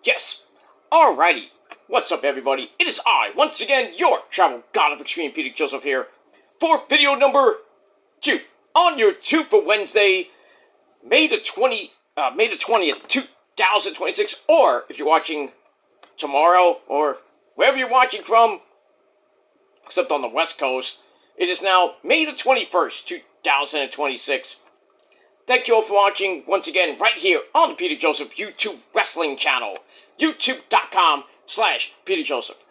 Yes. Alrighty. What's up, everybody? It is I, once again, your travel god of extreme, Peter Joseph here, for video number 2 on your 2 for Wednesday, May the 20th, 2026, or if you're watching tomorrow, or wherever you're watching from, except on the West Coast, it is now May the 21st, 2026. Thank you all for watching once again right here on the Peter Joseph YouTube Wrestling channel. YouTube.com/Peter Joseph.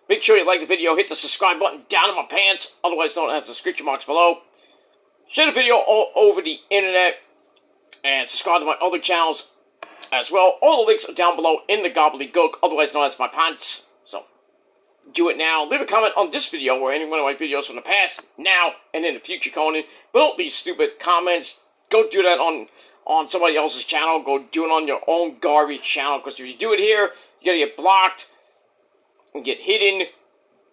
Make sure you like the video, hit the subscribe button down in my pants, otherwise known as the description box below. Share the video all over the internet, and subscribe to my other channels as well. All the links are down below in the gobbledygook, otherwise known as my pants. So, do it now. Leave a comment on this video or any one of my videos from the past, now, and in the future, Conan. But don't leave stupid comments. Go do that on somebody else's channel. Go do it on your own garbage channel. Because if you do it here, you're going to get blocked and get hidden,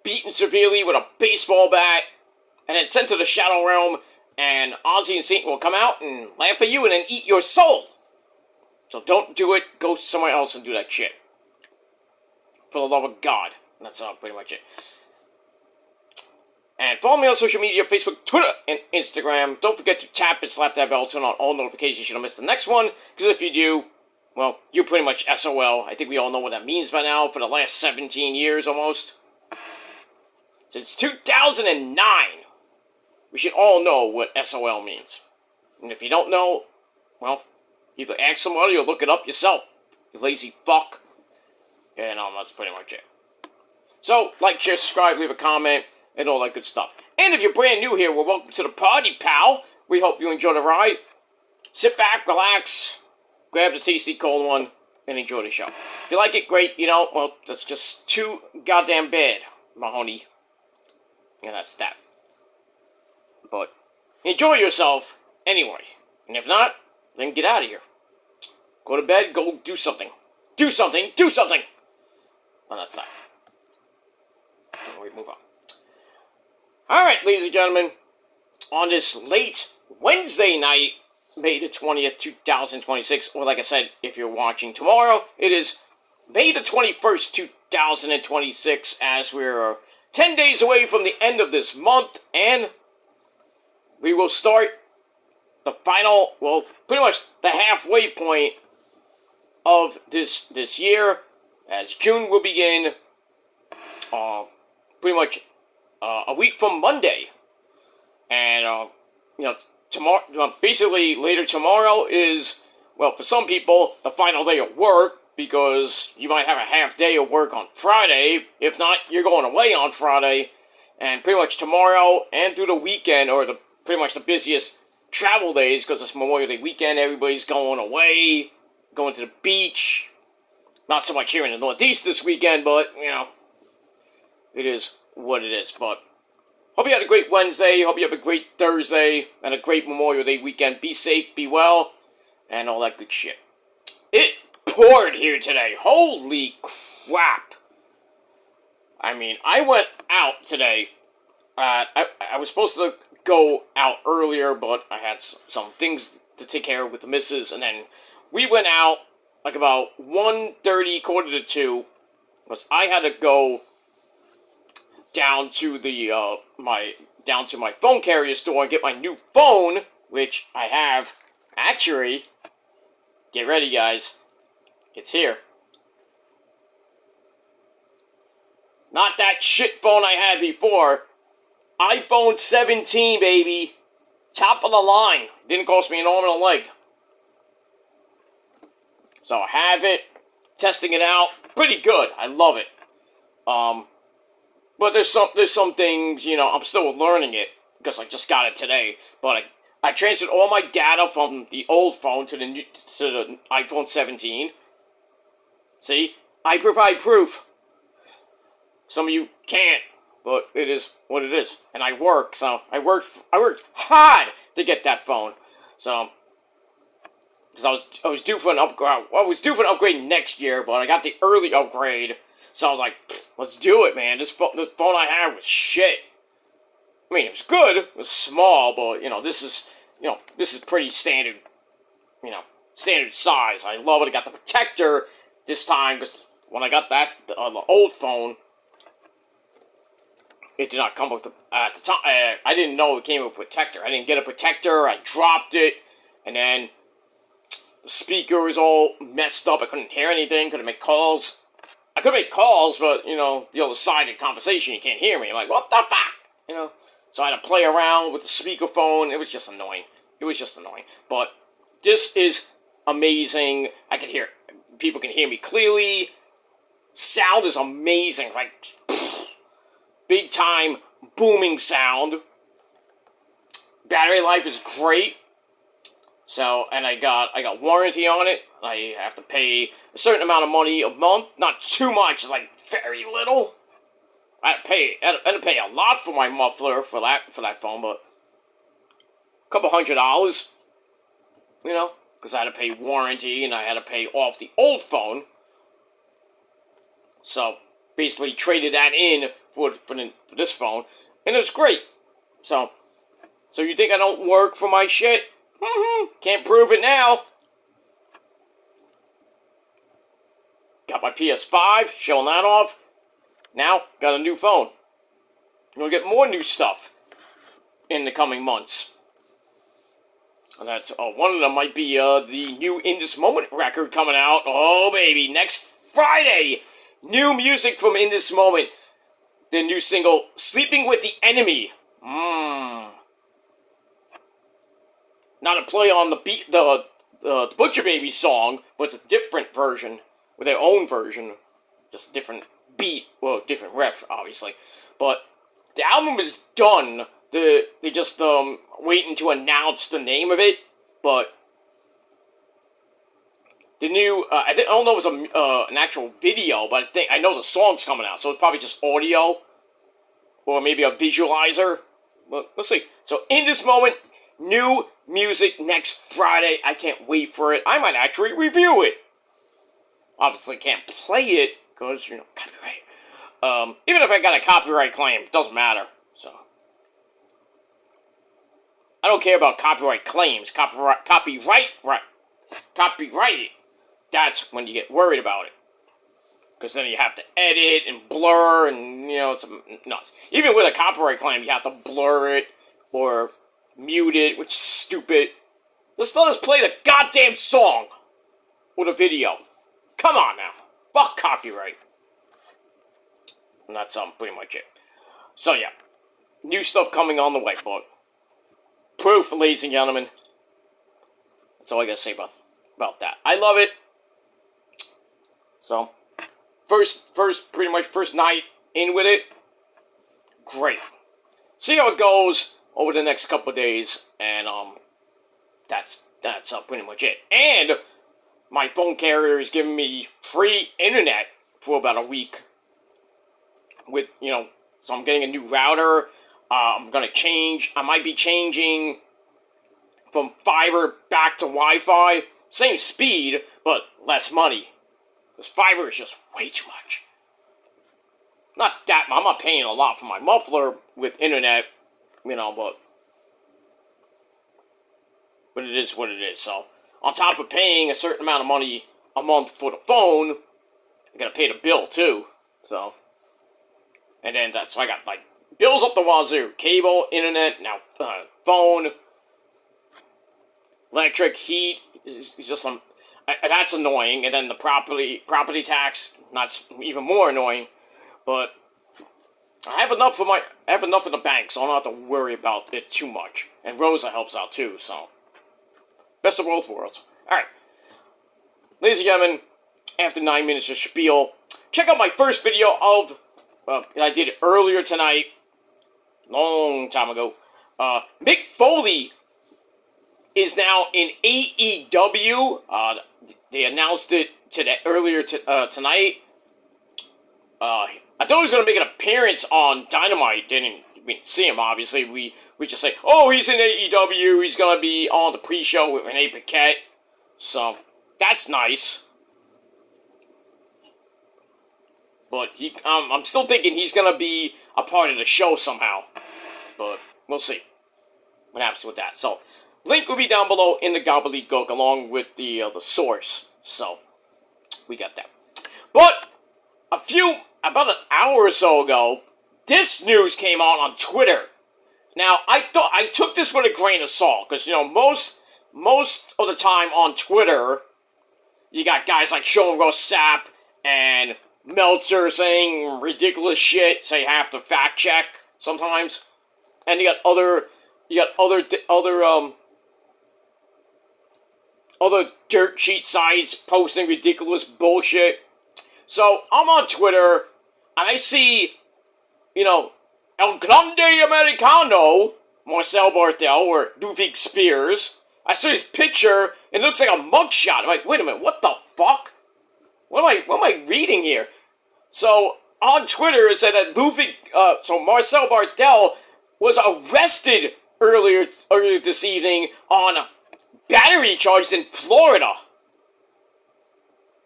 beaten severely with a baseball bat, and then sent to the Shadow Realm. And Ozzy and Satan will come out and laugh at you and then eat your soul. So don't do it. Go somewhere else and do that shit. For the love of God. That's pretty much it. And follow me on social media, Facebook, Twitter, and Instagram. Don't forget to tap and slap that bell, turn on all notifications so you don't miss the next one. Because if you do, well, you're pretty much SOL. I think we all know what that means by now for the last 17 years almost. Since 2009. We should all know what SOL means. And if you don't know, well, either ask somebody or look it up yourself. You lazy fuck. Yeah, no, that's pretty much it. So, like, share, subscribe, leave a comment, and all that good stuff. And if you're brand new here, well, welcome to the party, pal. We hope you enjoy the ride. Sit back, relax, grab the tasty cold one, and enjoy the show. If you like it, great. You know, well, that's just too goddamn bad, my honey. And that's that. But enjoy yourself anyway. And if not, then get out of here. Go to bed, go do something. Do something, do something! And that's that. We move on. Alright, ladies and gentlemen, on this late Wednesday night, May the 20th, 2026, or like I said, if you're watching tomorrow, it is May the 21st, 2026, as we're 10 days away from the end of this month, and we will start the final, well, pretty much the halfway point of this year, as June will begin, pretty much a week from Monday, and tomorrow, basically later tomorrow is, well, for some people, the final day of work, because you might have a half day of work on Friday. If not, you're going away on Friday, and pretty much tomorrow and through the weekend, or pretty much the busiest travel days, because it's Memorial Day weekend, everybody's going away, going to the beach. Not so much here in the Northeast this weekend, but, you know, it is what it is. But hope you had a great Wednesday. Hope you have a great Thursday and a great Memorial Day weekend. Be safe, be well, and all that good shit. It poured here today. Holy crap. I mean, I went out today. I was supposed to go out earlier, but I had some things to take care of with the missus, and then we went out like about 1:30, quarter to 2, because I had to go down to the my phone carrier store and get my new phone, which I have. Actually, get ready, guys. It's here. Not that shit phone I had before. iPhone 17, baby. Top of the line. Didn't cost me an arm and a leg. So I have it. Testing it out. Pretty good. I love it. But there's some things, you know, I'm still learning it, because I just got it today. But I transferred all my data from the old phone to the iPhone 17. See? I provide proof. Some of you can't, but it is what it is. And I work, so I worked hard to get that phone. So, because I was due for an upgrade. Well, I was due for an upgrade next year, but I got the early upgrade. So I was like, let's do it, man. This phone I had was shit. I mean, it was good. It was small, but, you know, this is pretty standard, you know, standard size. I love it. I got the protector this time, because when I got that the old phone, it did not come with at the time. I didn't know it came with a protector. I didn't get a protector. I dropped it, and then the speaker was all messed up. I couldn't hear anything. Couldn't make calls. I could make calls, but the other side of the conversation, you can't hear me. I'm like, what the fuck? So I had to play around with the speakerphone. It was just annoying. But this is amazing. I can hear. People can hear me clearly. Sound is amazing. It's like big time booming sound. Battery life is great. So, and I got warranty on it. I have to pay a certain amount of money a month. Not too much, like very little. I had to pay a lot for my muffler for that phone, but a couple $100, because I had to pay warranty and I had to pay off the old phone. So basically traded that in for this phone, and it was great. So you think I don't work for my shit? Can't prove it now. Got my PS5, showing that off. Now, got a new phone. I'm gonna get more new stuff in the coming months. And that's, one of them might be, the new In This Moment record coming out. Oh, baby, next Friday! New music from In This Moment. The new single, Sleeping with the Enemy. Not a play on the Butcher Baby song, but it's a different version, with their own version. Just a different beat, well, different riff, obviously. But the album is done. They just waiting to announce the name of it. But the new, I don't know if it's an actual video, but I know the song's coming out, so it's probably just audio, or maybe a visualizer. But we'll see. So In This Moment, new music next Friday. I can't wait for it. I might actually review it. Obviously can't play it, because, copyright. Even if I got a copyright claim, it doesn't matter. So I don't care about copyright claims. Copyright. That's when you get worried about it. Because then you have to edit and blur, and, it's nuts. Even with a copyright claim, you have to blur it, or mute it, which is stupid. Let's let us play the goddamn song with a video. Come on now. Fuck copyright. And that's pretty much it. So yeah. New stuff coming on the way, but proof, ladies and gentlemen. That's all I gotta say about that. I love it. So pretty much first night in with it. Great. See how it goes over the next couple of days, and that's pretty much it. And my phone carrier is giving me free internet for about a week. So I'm getting a new router. I'm gonna change. I might be changing from fiber back to Wi-Fi. Same speed, but less money. Because fiber is just way too much. Not that, I'm not paying a lot for my muffler with internet, but it is what it is. So, on top of paying a certain amount of money a month for the phone, I gotta pay the bill too. So, and then so I got bills up the wazoo: cable, internet, now phone, electric, heat. It's just some. That's annoying. And then the property tax, that's even more annoying. But I have enough in the bank, so I don't have to worry about it too much. And Rosa helps out too, so best of both worlds. Alright. Ladies and gentlemen, after 9 minutes of spiel, check out my first video of, I did it earlier tonight, long time ago. Mick Foley is now in AEW. They announced it earlier tonight. I thought he was going to make an appearance on Dynamite. Didn't see him, obviously. We just say, oh, he's in AEW. He's going to be on the pre-show with Renee Paquette. So, that's nice. But I'm still thinking he's going to be a part of the show somehow. But we'll see what happens with that. So, link will be down below in the gobbledygook along with the source. So, we got that. But about an hour or so ago, this news came out on Twitter. Now, I took this with a grain of salt, because, most of the time on Twitter, you got guys like Sean Ross Sapp and Meltzer saying ridiculous shit, so you have to fact check sometimes. And you got other dirt sheet sites posting ridiculous bullshit. So I'm on Twitter, and I see, El Grande Americano, Marcel Barthel, or Ludwig Spears. I see his picture, and it looks like a mugshot. I'm like, wait a minute, what the fuck? What am I reading here? So, on Twitter, it said that Marcel Barthel was arrested earlier this evening on battery charges in Florida.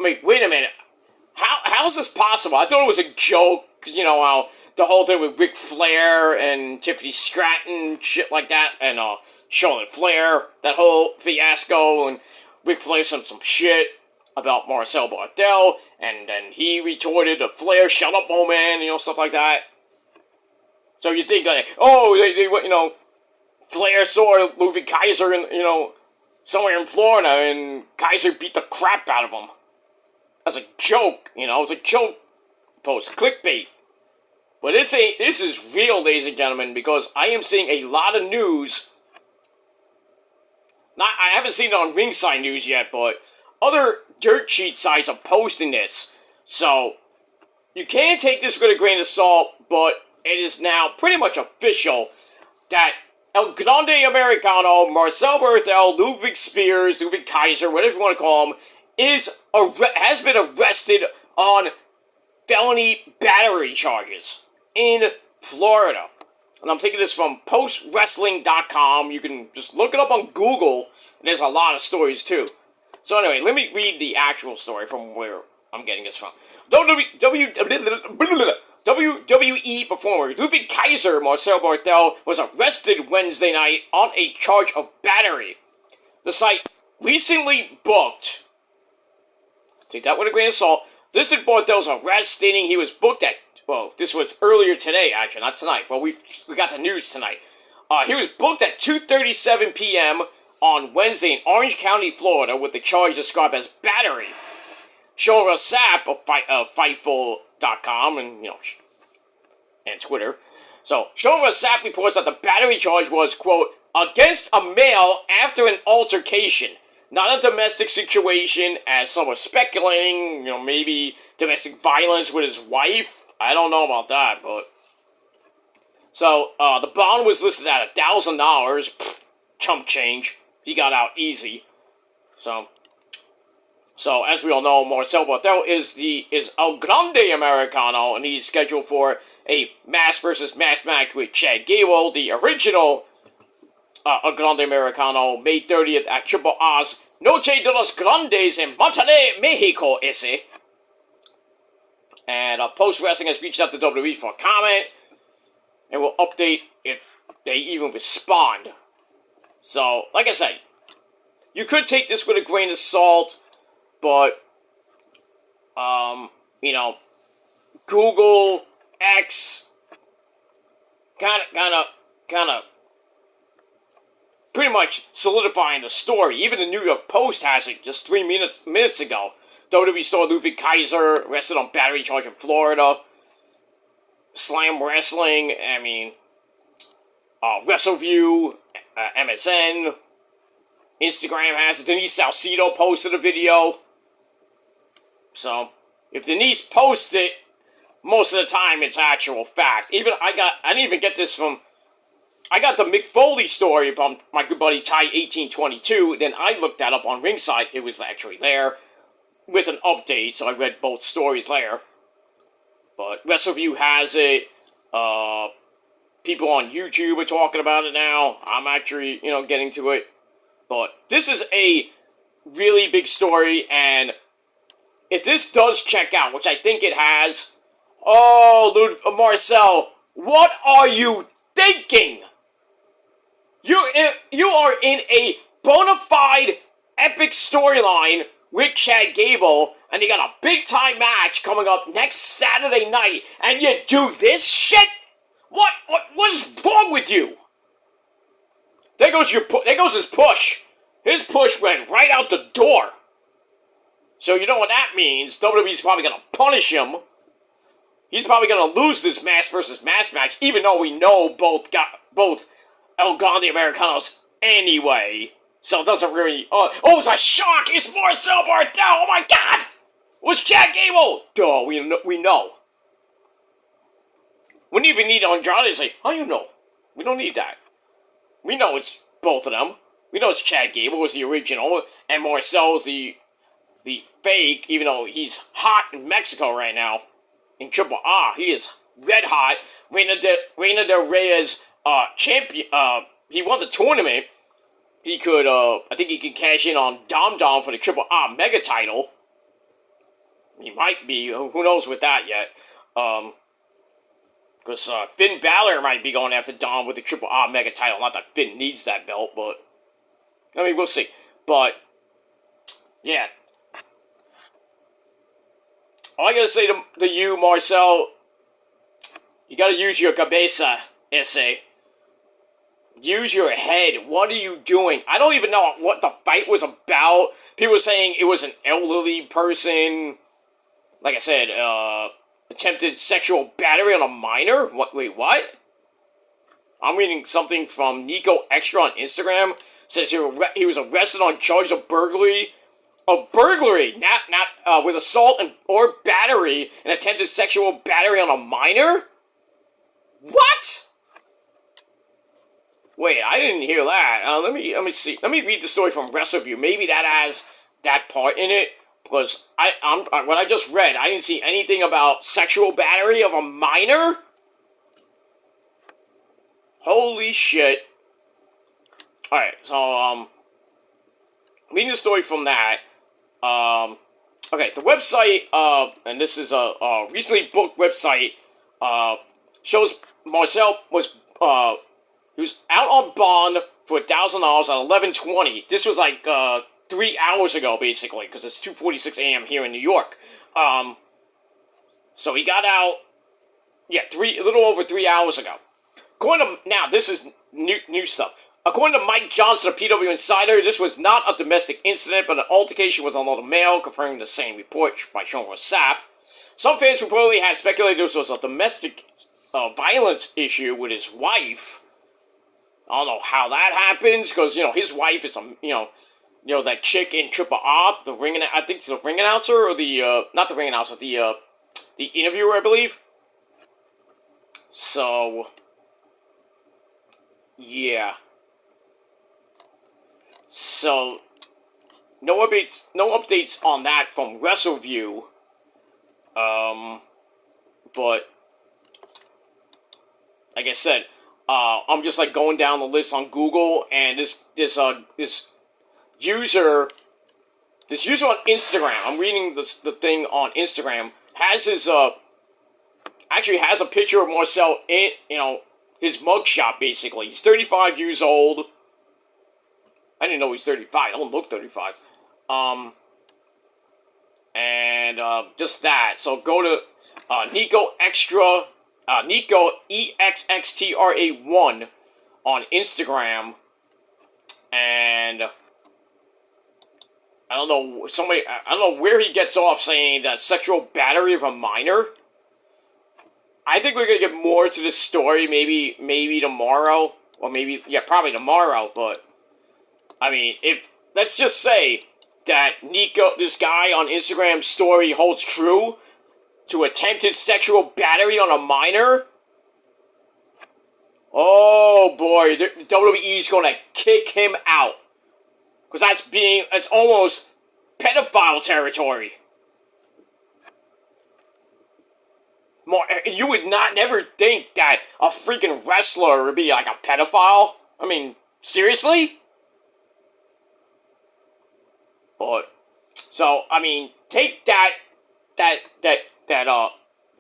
I'm like, wait a minute. How is this possible? I thought it was a joke, how the whole thing with Ric Flair and Tiffany Stratton, shit like that, and Charlotte Flair, that whole fiasco, and Ric Flair said some shit about Marcel Barthel, and then he retorted a Flair, shut up, old man, stuff like that. So you think, Flair saw Ludwig Kaiser, somewhere in Florida, and Kaiser beat the crap out of him. As a joke, it was a joke post, clickbait. But this is real, ladies and gentlemen, because I am seeing a lot of news. I haven't seen it on Ringside News yet, but other dirt sheet sites are posting this. So, you can take this with a grain of salt, but it is now pretty much official that El Grande Americano, Marcel Barthel, Ludwig Spears, Ludwig Kaiser, whatever you want to call him, has been arrested on felony battery charges in Florida. And I'm taking this from postwrestling.com. You can just look it up on Google. And there's a lot of stories too. So anyway, let me read the actual story from where I'm getting this from. WWE performer Ludwig Kaiser, Marcel Barthel, was arrested Wednesday night on a charge of battery. The site recently booked, take that with a grain of salt, listed Barthel's arrest, stating he was booked at, this was earlier today, actually, not tonight, but we got the news tonight. He was booked at 2:37 p.m. on Wednesday in Orange County, Florida, with the charge described as battery. Sean Ross Sapp of Fightful.com and Twitter. So, Sean Ross Sapp reports that the battery charge was, quote, against a male after an altercation. Not a domestic situation, as some are speculating, maybe domestic violence with his wife. I don't know about that, but... So, the bond was listed at $1,000. Chump change. He got out easy. So, as we all know, Marcel Barthel is El Grande Americano, and he's scheduled for a mass versus mass match with Chad Gable, the original El Grande Americano, May 30th at Triple Oz Noche de los Grandes in Monterrey, Mexico, ese. And Post Wrestling has reached out to WWE for a comment, and will update if they even respond. So, like I said, you could take this with a grain of salt, but, Google, X, kind of, pretty much solidifying the story. Even the New York Post has it just 3 minutes ago. WWE star Ludwig Kaiser arrested on battery charge in Florida. Slam Wrestling, WrestleView, MSN, Instagram has it. Denise Salcido posted a video. So, if Denise posts it, most of the time it's actual fact. I didn't even get this from... I got the Mick Foley story from my good buddy Ty1822, then I looked that up on Ringside. It was actually there with an update, so I read both stories there. But WrestleView has it. People on YouTube are talking about it now. I'm actually, getting to it. But this is a really big story, and if this does check out, which I think it has, Marcel, what are you thinking? You are in a bona fide epic storyline with Chad Gable, and you got a big time match coming up next Saturday night, and you do this shit? What is wrong with you? There goes his push. His push went right out the door. So you know what that means. WWE's probably going to punish him. He's probably going to lose this mask versus mask match, even though we know both El Grande Americanos anyway. So it doesn't really... it's a shock! It's Marcel Barthel! Oh my god! It was Chad Gable! Duh, we know. We don't even need Andrade to say, how you know? We don't need that. We know it's both of them. We know it's Chad Gable was the original, and Marcel's the fake, even though he's hot in Mexico right now. In Triple A, he is red hot. Reina del Reyes, champion, he won the tournament. He could, I think he could cash in on Dom Dom for the Triple A Mega title. He might be, who knows with that yet. Because Finn Balor might be going after Dom with the Triple A Mega title. Not that Finn needs that belt, but I mean, we'll see. But yeah, all I gotta say to you, Marcel, you gotta use your cabeza, essay. Use your head. What are you doing? I don't even know what the fight was about. People were saying it was an elderly person. Like I said, attempted sexual battery on a minor? Wait, what? I'm reading something from Nico Extra on Instagram. It says he was arrested on charges of burglary. Of burglary! Not with assault or battery and attempted sexual battery on a minor? What? Wait, I didn't hear that. Let me see. Let me read the story from WrestleView. Maybe that has that part in it. Because what I just read, I didn't see anything about sexual battery of a minor. Holy shit. Alright, so, reading the story from that. Okay, the website, and this is a recently booked website, shows Marcel was, he was out on bond for $1,000 at 11:20. This was like, 3 hours ago, basically, because it's 2:46 a.m. here in New York. So he got out, a little over 3 hours ago. Now, this is new stuff. According to Mike Johnson of PW Insider, this was not a domestic incident, but an altercation with another male, confirming the same report by Sean Rossap. Some fans reportedly had speculated this was a domestic violence issue with his wife. I don't know how that happens, because, his wife is that chick in Triple A, I think it's the ring announcer, or not the ring announcer, the interviewer, I believe. So, yeah. So, no updates on that from WrestleView. But, like I said, I'm just like going down the list on Google, and this user on Instagram, I'm reading the thing on Instagram, has his, actually has a picture of Marcel in, his mugshot, basically. He's 35 years old. I didn't know he's 35. I don't look 35. And, just that. So go to, Nico Extra, Nico EXXTRA1 on Instagram, and I don't know where he gets off saying that sexual battery of a minor. I think we're gonna get more to this story, maybe tomorrow, or probably tomorrow, but, I mean, let's just say that this guy on Instagram's story holds true to attempted sexual battery on a minor, oh boy, WWE's gonna kick him out. Because that's almost pedophile territory. You would never think that a freaking wrestler would be like a pedophile. I mean, seriously? But, so, I mean, take that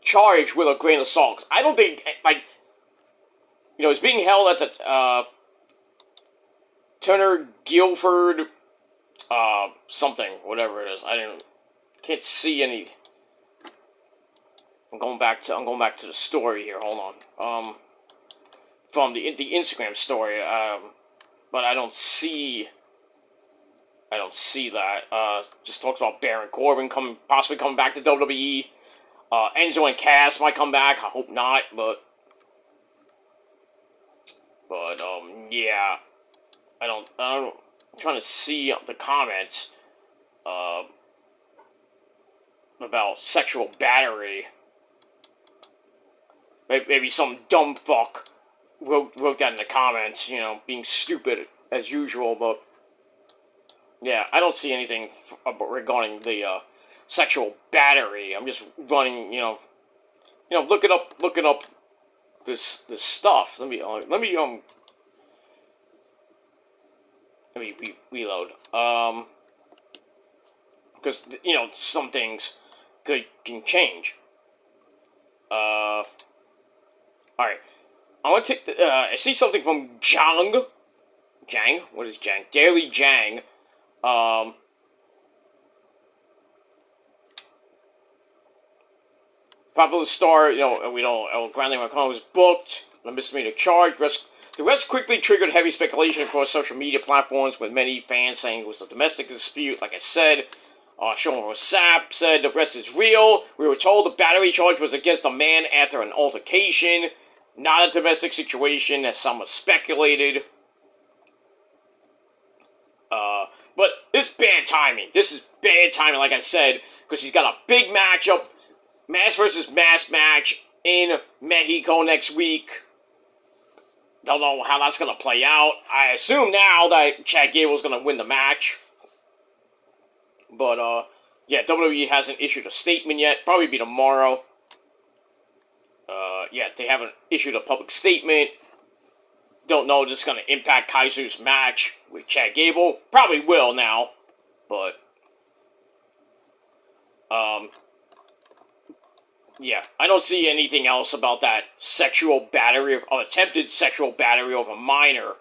charge with a grain of salt. I don't think, it's being held at the, Turner Guilford, something, whatever it is. can't see any. I'm going back to the story here. Hold on. From the Instagram story. But I don't see that. Just talks about Baron Corbin possibly coming back to WWE. Enzo and Cass might come back. I hope not, but yeah. I'm trying to see the comments about sexual battery. Maybe some dumb fuck wrote that in the comments, being stupid as usual, but yeah, I don't see anything regarding the sexual battery. I'm just running, looking up this stuff. Let me reload. Because some things can change. All right. I want to take I see something from Jang. What is Jang? Daily Jang. Popular star, Grande Americano was booked. A misdemeanor charge. The arrest quickly triggered heavy speculation across social media platforms, with many fans saying it was a domestic dispute. Like I said, Sean Rossap said the arrest is real. We were told the battery charge was against a man after an altercation, not a domestic situation, as some have speculated. But it's bad timing. This is bad timing, like I said, because he's got a big matchup, mass versus mass match in Mexico next week. Don't know how that's going to play out. I assume now that Chad Gable's going to win the match. But, yeah, WWE hasn't issued a statement yet. Probably be tomorrow. Yeah, they haven't issued a public statement. Don't know if this is going to impact Kaiser's match with Chad Gable. Probably will now. But, yeah, I don't see anything else about that attempted sexual battery of a minor.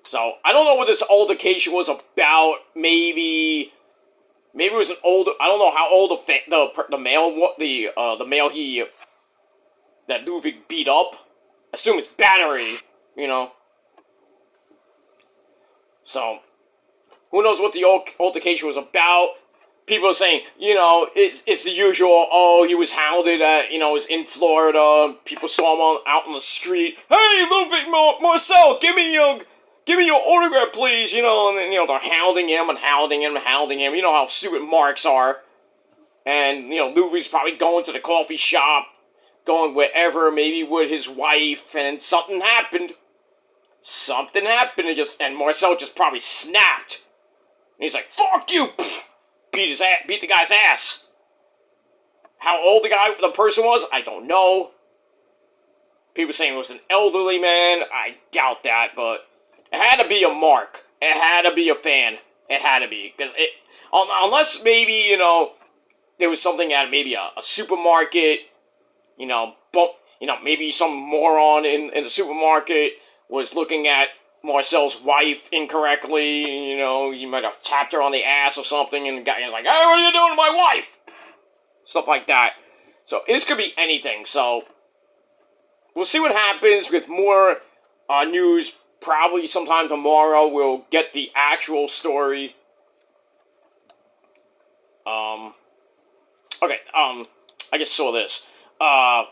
So, I don't know what this altercation was about. Maybe it was an older. I don't know how old the male that Ludwig beat up. I assume it's battery, So, who knows what the altercation was about? People are saying, it's the usual, he was hounded at, was in Florida, people saw him out on the street, hey, Ludwig Marcel, give me your autograph, please, and then, they're hounding him, you know how stupid marks are, and, Ludwig's probably going to the coffee shop, going wherever, maybe with his wife, and something happened, and Marcel just probably snapped, and he's like, fuck you, beat the guy's ass. How old the person was, I don't know. People saying it was an elderly man, I doubt that, but it had to be a mark. It had to be a fan. It had to be, because unless maybe, there was something at maybe a supermarket, maybe some moron in the supermarket was looking at Marcel's wife incorrectly, he might have tapped her on the ass or something, and the guy was like, hey, what are you doing to my wife? Stuff like that. So, this could be anything, so we'll see what happens with more news. Probably sometime tomorrow we'll get the actual story. Okay, I just saw this.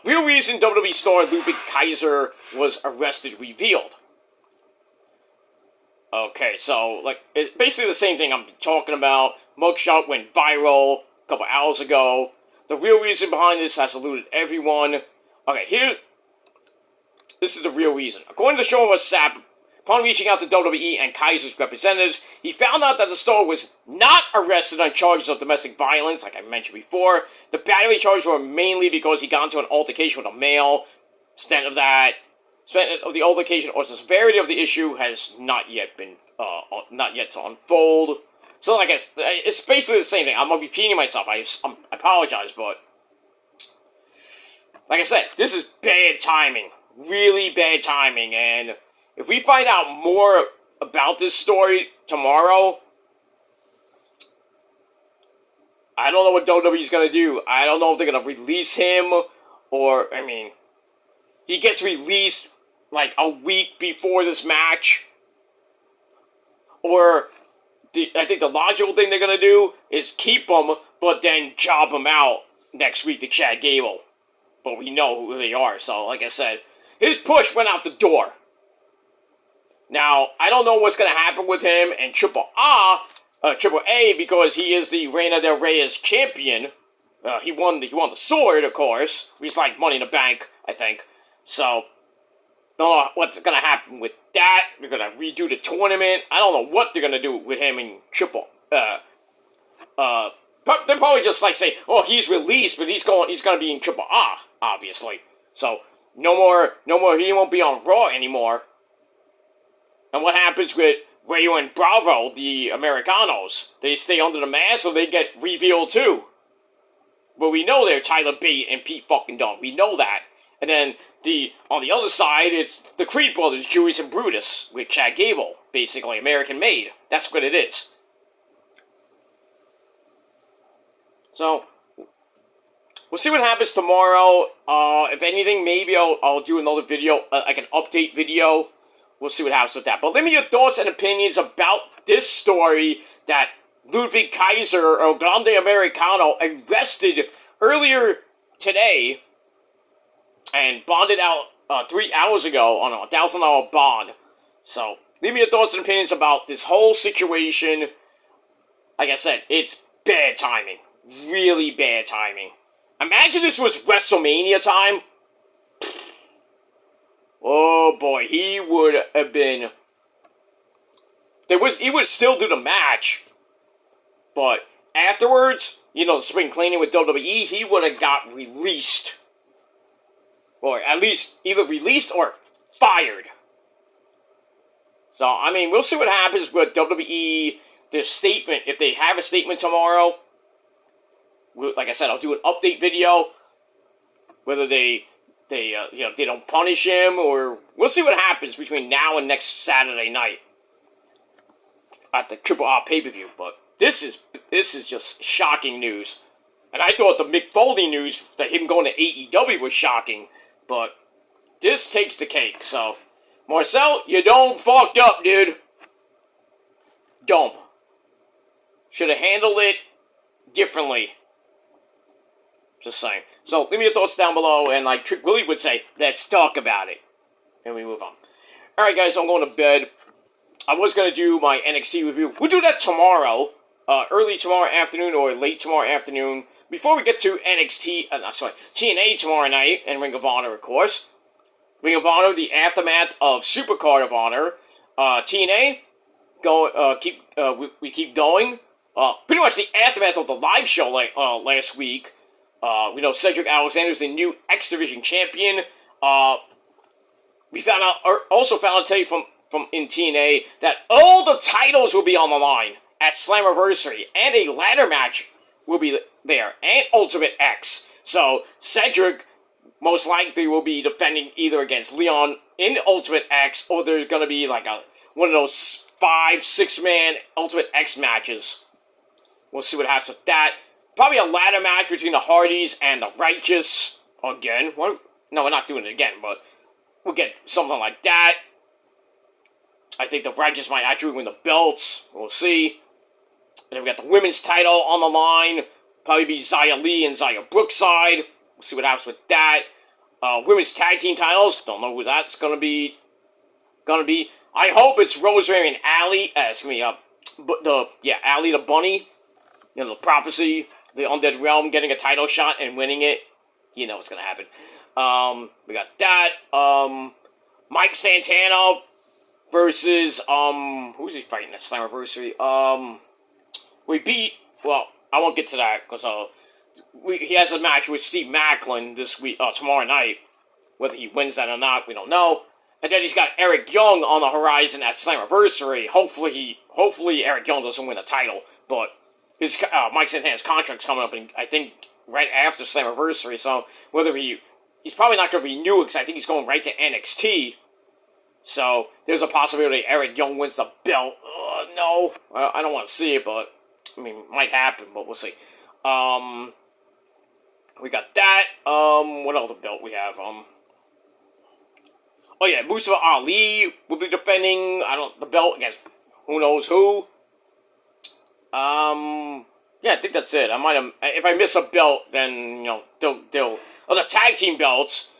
Real reason WWE star Ludwig Kaiser was arrested revealed. Okay, so, it's basically the same thing I'm talking about. Mugshot went viral a couple hours ago. The real reason behind this has eluded everyone. Okay, this is the real reason. According to Sean Rossap, upon reaching out to WWE and Kaiser's representatives, he found out that the star was not arrested on charges of domestic violence, like I mentioned before. The battery charges were mainly because he got into an altercation with a male. Extent of the altercation or the severity of the issue has not yet to unfold. So, I guess it's basically the same thing. I'm repeating myself. I apologize, but like I said, this is bad timing, really bad timing. And if we find out more about this story tomorrow, I don't know what WWE's gonna do. I don't know if they're gonna release him, or, I mean, he gets released like a week before this match. Or, I think the logical thing they're gonna do is keep him, but then job him out next week to Chad Gable. But we know who they are, so like I said, his push went out the door. Now, I don't know what's gonna happen with him and Triple A, because he is the Reina del Reyes champion. He won the sword, of course. He's like Money in the Bank, I think. So, don't know what's gonna happen with that. They're gonna redo the tournament. I don't know what they're gonna do with him and Triple. They're probably just like say, oh, he's released, but he's gonna be in Triple A, obviously. So no more. He won't be on Raw anymore. And what happens with Rayo and Bravo, the Americanos? They stay under the mask, or they get revealed too. But we know they're Tyler Bate and Pete fucking Dunne. We know that. And then on the other side, it's the Creed brothers, Julius and Brutus, with Chad Gable, basically American made. That's what it is. So we'll see what happens tomorrow. If anything, maybe I'll do another video, like an update video. We'll see what happens with that. But let me know your thoughts and opinions about this story that Ludwig Kaiser, or Grande Americano, arrested earlier today and bonded out 3 hours ago on a $1,000 bond. So leave me your thoughts and opinions about this whole situation. Like I said, it's bad timing. Really bad timing. Imagine this was WrestleMania time. Oh boy, he would have been... He would still do the match. But afterwards, the spring cleaning with WWE, he would have got released. Or at least either released or fired. So, I mean, we'll see what happens with WWE, their statement. If they have a statement tomorrow, like I said, I'll do an update video. Whether they don't punish him, or we'll see what happens between now and next Saturday night at the Triple A pay-per-view. But this is just shocking news. And I thought the Mick Foley news that him going to AEW was shocking, but this takes the cake. So, Marcel, you done fucked up, dude. Dumb. Should have handled it differently. Just saying. So, leave me your thoughts down below, and like Trick Willie would say, let's talk about it. And we move on. Alright guys, I'm going to bed. I was going to do my NXT review. We'll do that tomorrow. Early tomorrow afternoon or late tomorrow afternoon. Before we get to TNA tomorrow night, and Ring of Honor, of course. Ring of Honor, the aftermath of Supercard of Honor. TNA, we keep going. Pretty much the aftermath of the live show last week. We know Cedric Alexander's the new X Division champion. We also found out today from in TNA that all the titles will be on the line at Slammiversary, and a ladder match will be there, and Ultimate X. So Cedric most likely will be defending either against Leon in Ultimate X, or there's gonna be like one of those 5-6-man Ultimate X matches. We'll see what happens with that. Probably a ladder match between the Hardys and the Righteous again. No, we're not doing it again, but we'll get something like that. I think the Righteous might actually win the belts. We'll see. And then we got the women's title on the line. Probably be Xia Li and Xia Brookside. We'll see what happens with that. Women's tag team titles. Don't know who that's gonna be. I hope it's Rosemary and Allie. Allie the Bunny. The Prophecy, the Undead Realm getting a title shot and winning it. You know what's gonna happen. We got that. Mike Santana versus who's he fighting at Slammiversary? I won't get to that because he has a match with Steve Macklin this week, tomorrow night. Whether he wins that or not, we don't know. And then he's got Eric Young on the horizon at Slammiversary. Hopefully Eric Young doesn't win a title, but his Mike Santana's contract's coming up, I think right after Slammiversary. So whether he's probably not going to renew it because I think he's going right to NXT. So there's a possibility Eric Young wins the belt. No, I don't want to see it, but I mean, might happen, but we'll see. We got that. What other belt we have? Oh yeah, Mustafa Ali will be defending the belt against who knows who. Yeah, I think that's it. I might have. If I miss a belt, then they'll. Oh, the tag team belts.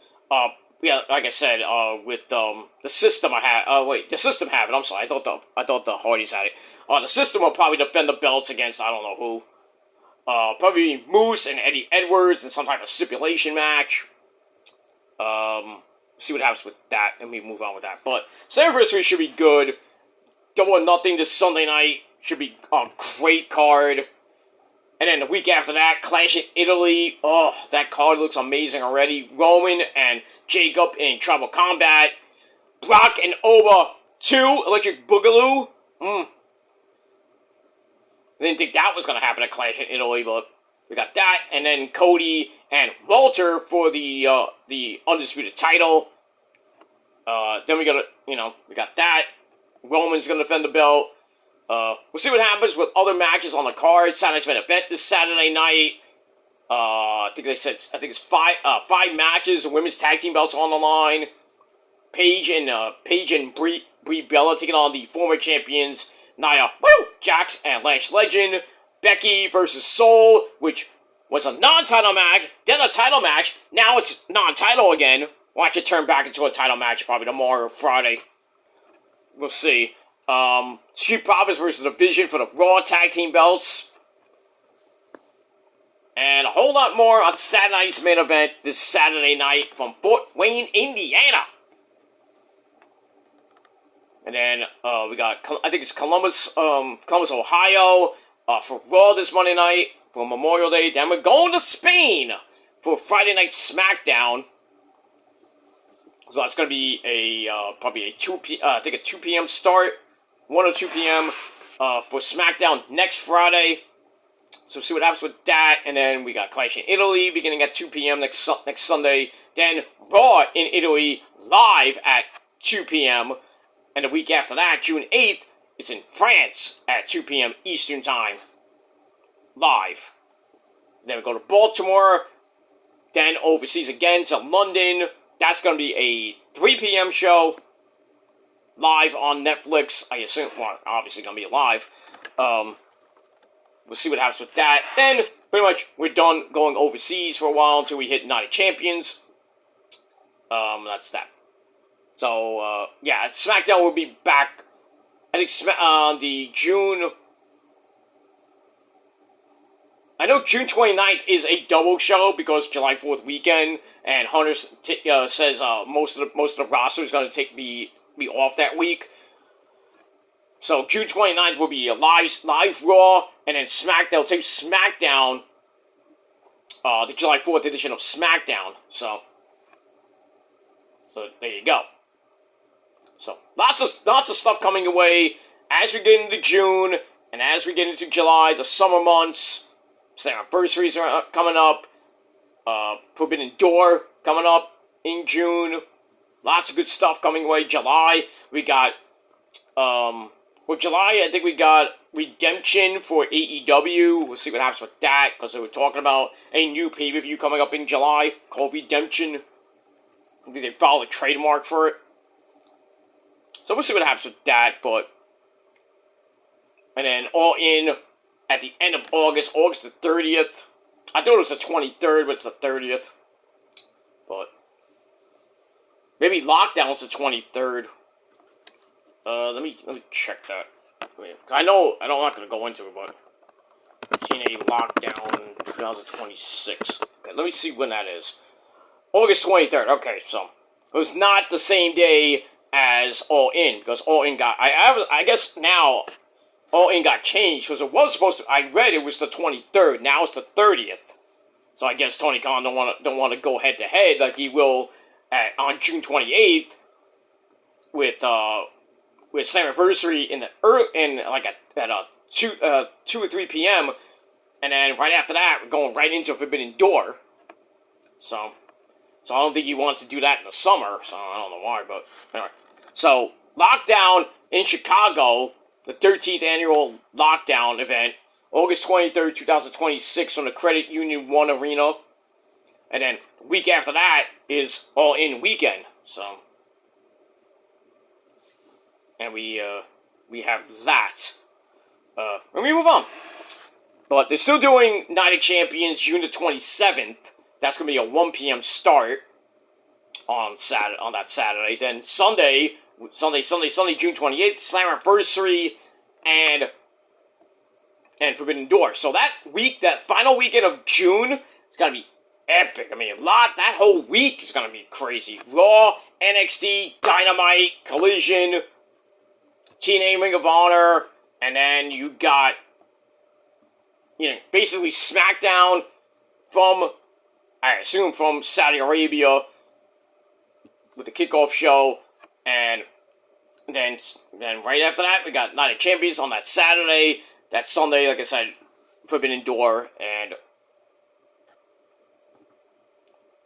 Yeah, like I said, with the system I have. Wait, the system have it. I'm sorry. I thought the Hardys had it. The system will probably defend the belts against I don't know who. Probably Moose and Eddie Edwards in some type of stipulation match. See what happens with that, and we move on with that. But Anniversary should be good. Double or Nothing this Sunday night should be a great card. And then the week after that, Clash in Italy. Oh, that card looks amazing already. Roman and Jacob in Tribal Combat. Brock and Oba 2, Electric Boogaloo. I didn't think that was going to happen at Clash in Italy, but we got that. And then Cody and Walter for the Undisputed title. Then we got we got that. Roman's going to defend the belt. We'll see what happens with other matches on the card. Saturday's main event this Saturday night. I think it's five matches. The women's tag team belts on the line. Paige and Brie Bella taking on the former champions Nia Jax and Lash Legend. Becky versus Soul, which was a non-title match, then a title match. Now it's non-title again. Watch it turn back into a title match probably tomorrow or Friday. We'll see. Street Profits versus The Vision for the Raw Tag Team belts. And a whole lot more on Saturday night's main event this Saturday night from Fort Wayne, Indiana. And then we got, I think it's Columbus, Ohio, for Raw this Monday night for Memorial Day. Then we're going to Spain for Friday Night SmackDown. So that's going to be probably a 2 p.m. start, 1 or 2 p.m. For SmackDown next Friday. So see what happens with that. And then we got Clash in Italy beginning at 2 p.m. next Sunday. Then Raw in Italy live at 2 p.m. And the week after that, June 8th, it's in France at 2 p.m. Eastern Time. Live. And then we go to Baltimore. Then overseas again to London. That's going to be a 3 p.m. show. Live on Netflix. I assume, well, obviously going to be live. We'll see what happens with that. Then, pretty much, we're done going overseas for a while until we hit Night of Champions. That's that. So, yeah, SmackDown will be back, I think, on the June... I know June 29th is a double show because July 4th weekend, and Hunter says most of the roster is going to be off that week. So June 29th will be a live Raw, and then they'll tape SmackDown, the July 4th edition of SmackDown. So there you go. So lots of stuff coming away as we get into June, and as we get into July, the summer months. Anniversaries are coming up. Forbidden Door coming up in June. Lots of good stuff coming away. July, we got, July, I think we got Redemption for AEW. We'll see what happens with that, because they were talking about a new pay-per-view coming up in July called Redemption. Maybe they filed a trademark for it. So we'll see what happens with that, but... And then All In... at the end of August the 30th. I thought it was the 23rd, but it's the 30th. But maybe Lockdown's the 23rd. Let me check that. I know I'm not gonna go into it, but TNA Lockdown 2026. Okay, let me see when that is. August 23rd. Okay, so it was not the same day as All In, because All In got I guess now All In got changed, because it was supposed to... I read it was the 23rd. Now it's the 30th. So I guess Tony Khan don't want to go head-to-head like he will on June 28th with Slammiversary at 2 or 3 p.m. And then right after that, we're going right into Forbidden Door. So I don't think he wants to do that in the summer. So I don't know why, but anyway. So Lockdown in Chicago... The 13th annual Lockdown event August 23rd, 2026 from the Credit Union 1 Arena. And then the week after that is All In Weekend. So, and we have that. And we move on. But they're still doing Night of Champions June the 27th. That's going to be a 1 p.m. start on that Saturday. Then Sunday, June 28th, Slammiversary and Forbidden Door. So that week, that final weekend of June, it's going to be epic. I mean, that whole week is going to be crazy. Raw, NXT, Dynamite, Collision, TNA Ring of Honor, and then you got, basically SmackDown from, I assume, from Saudi Arabia with the kickoff show, and then right after that, we got Night of Champions on that Saturday. That Sunday, like I said, Forbidden Door and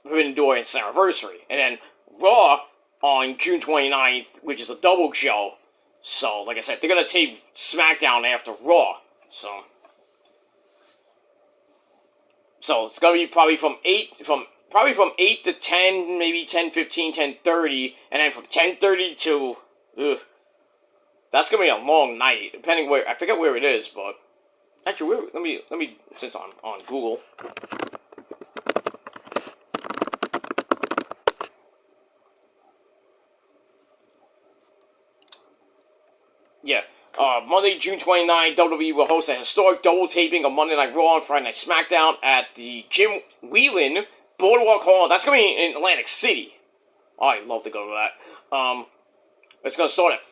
Slammiversary. And then Raw on June 29th, which is a double show. So, like I said, they're going to tape SmackDown after Raw. So it's going to be probably from 8 to 10, maybe 10:15, 10:30, and then from 10:30 to, that's going to be a long night, depending where, I forget where it is, but, actually, let me, since I'm on Google. Yeah, Monday, June 29th, WWE will host a historic double taping of Monday Night Raw and Friday Night SmackDown at the Jim Whelan Boardwalk Hall. That's going to be in Atlantic City. Oh, I'd love to go to that. It's going to start at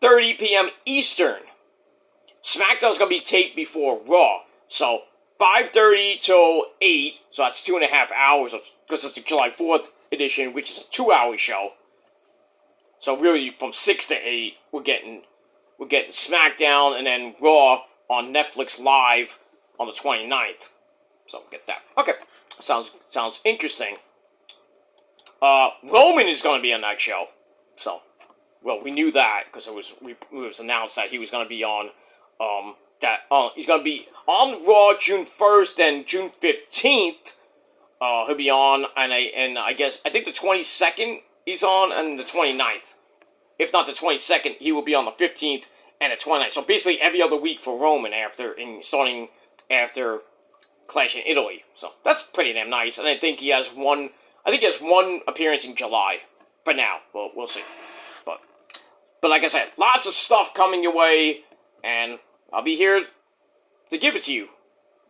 5:30 p.m. Eastern. SmackDown's going to be taped before Raw. So, 5:30 till 8. So, that's 2.5 hours, because it's the July 4th edition, which is a 2-hour show. So, really, from 6 to 8, we're getting SmackDown and then Raw on Netflix Live on the 29th. So, get that. Okay. Sounds interesting. Roman is going to be on that show. So, well, we knew that because it was announced that he was going to be on he's going to be on Raw June 1st and June 15th. He'll be on, and I think the 22nd he's on, and the 29th. If not the 22nd, he will be on the 15th and the 29th. So basically every other week for Roman starting after Clash in Italy. So that's pretty damn nice. And I think he has one appearance in July for now. Well, we'll see. But like I said, lots of stuff coming your way, and I'll be here to give it to you.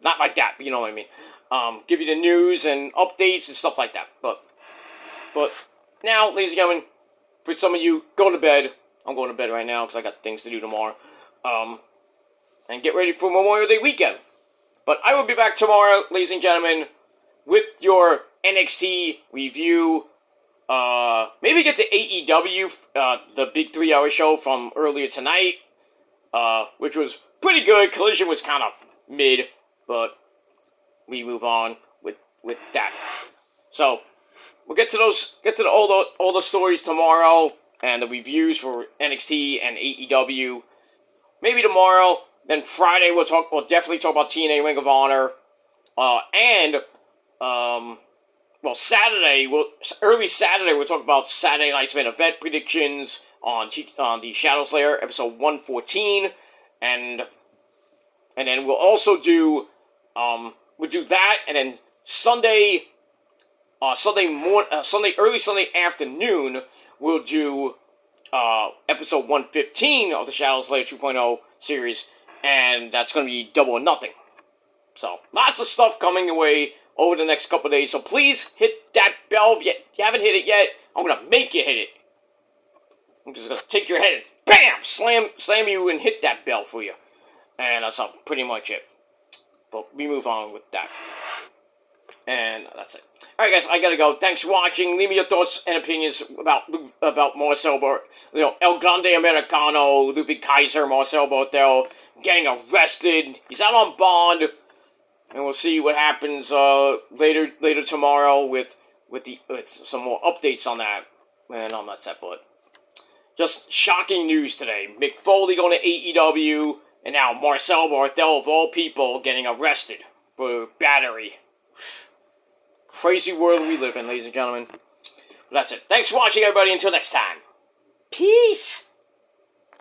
Not like that, but you know what I mean. Give you the news and updates and stuff like that. But now, ladies and gentlemen, for some of you, go to bed. I'm going to bed right now because I got things to do tomorrow. And get ready for Memorial Day weekend. But I will be back tomorrow, ladies and gentlemen, with your NXT review. Maybe get to AEW, the big 3-hour show from earlier tonight, which was pretty good. Collision was kind of mid, but we move on with that. So we'll get to all the stories tomorrow and the reviews for NXT and AEW. Maybe tomorrow. Then Friday we'll definitely talk about TNA Ring of Honor, and Saturday, early Saturday, we'll talk about Saturday night's main event predictions on the Shadow Slayer episode 114, and then we'll also do that, and then early Sunday afternoon, we'll do episode 115 of the Shadow Slayer 2.0 series, and that's going to be Double or Nothing. So, lots of stuff coming your way over the next couple of days. So please hit that bell. If you haven't hit it yet, I'm going to make you hit it. I'm just going to take your head and BAM! Slam you and hit that bell for you. And that's pretty much it. But we move on with that. And that's it. Alright guys, I gotta go. Thanks for watching. Leave me your thoughts and opinions about Marcel, El Grande Americano, Ludwig Kaiser, Marcel Barthel getting arrested. He's out on bond. And we'll see what happens later tomorrow with some more updates on that. And on that set, but just shocking news today. Mick Foley going to AEW And now Marcel Martel, of all people, getting arrested for battery. Crazy world we live in, ladies and gentlemen. But that's it. Thanks for watching, everybody. Until next time. Peace!